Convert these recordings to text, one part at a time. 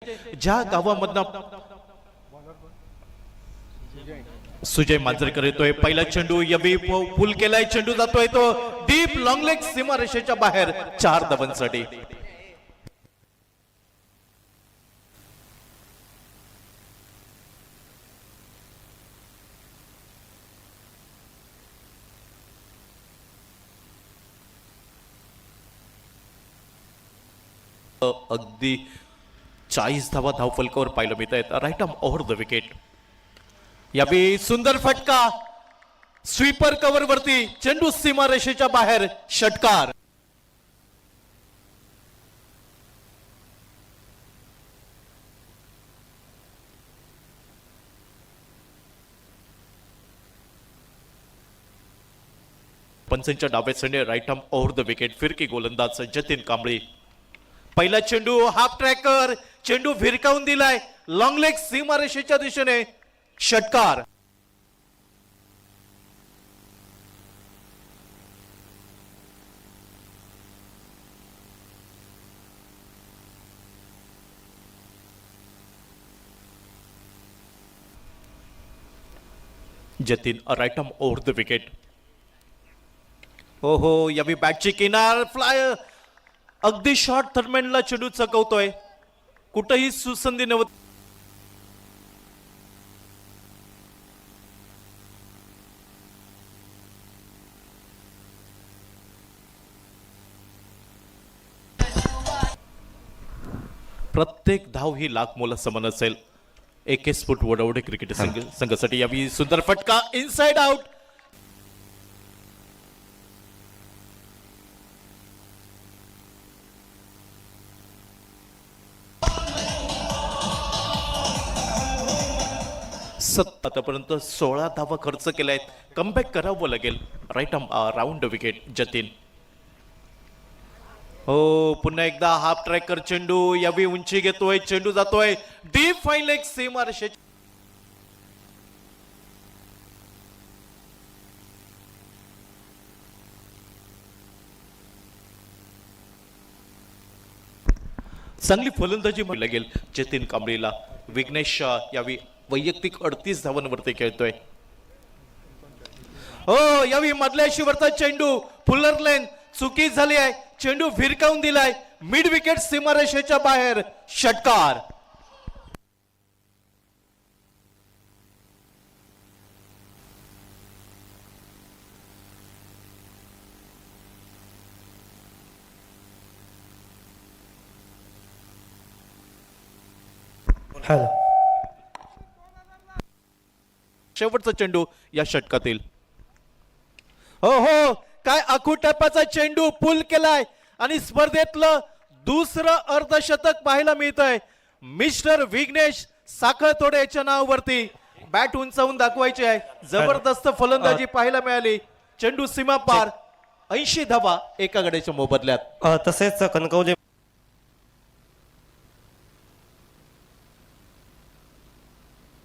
ज्या गावामधनं सुजय मांजरेकर येतोय, पहिला चेंडू यवी फुल केलाय, चेंडू जातोय तो डीप लॉंग लेग सीमारेषेच्या बाहेर 4 धावांसाठी. अगदी 40 धावा धावफलकावर पाहायला मिळत आहेत. Right arm over the wicket. यावेळी सुंदर फटका स्वीपर कव्हर वरती, चेंडू सीमारेषेच्या बाहेर, षटकार. पंचांच्या डाव्या साइडने right arm over the wicket. फिरकी गोलंदाज जतीन कांबळे. पहिला चेंडू हाफ ट्रॅकर, चेंडू भिरकावून दिलाय लॉंग लेग सीमारेषेच्या दिशेने, षटकार. Jatin right arm over the wicket. हो हो, यावी बॅटची किनार, फ्लाय अगदी शॉर्ट थर्डमॅनला चेंडू चकवतोय, कुठेही सुसंधी नव्हती. प्रत्येक धाव ही लाख मोला समान असेल. 21 फूट वडवडे क्रिकेट संघासाठी यावी सुंदर फटका इनसाइड आउट. आतापर्यंत 16 धावा खर्च केल्या आहेत. कमबॅक करावं लागेल. Right arm round wicket Jatin. हो, पुन्हा एकदा हाफ ट्रॅकर चेंडू, यावी उंची घेतोय, चेंडू जातोय डीप फाईन लेग सीमारेषे. चांगली फलंदाजी लागेल जतीन कांबळेला. विघ्नेश यावी वैयक्तिक 38 धावांवरती खेळतोय. हो, यावी मधल्या शिवरचा चेंडू फुलर लेन, चुकी झाली आहे, चेंडू भिरकावून दिलाय मिड विकेट सीमारेषेच्या बाहेर, षटकार. शेवटचा चेंडू या षटकातील. हो हो, काय अखुटप्पाचा चेंडू पुल केलाय आणि स्पर्धेतलं दुसरं अर्धशतक पाहायला मिळतंय. मिस्टर विघ्नेश साखळतोडे याच्या नावावरती बॅट उंचावून दाखवायची आहे. जबरदस्त फलंदाजी पाहायला मिळाली. चेंडू सीमा पार, 80 धावा एका गड्याच्या मोबदल्यात. तसेच Kankavli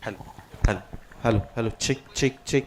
hello hello hello, check check check.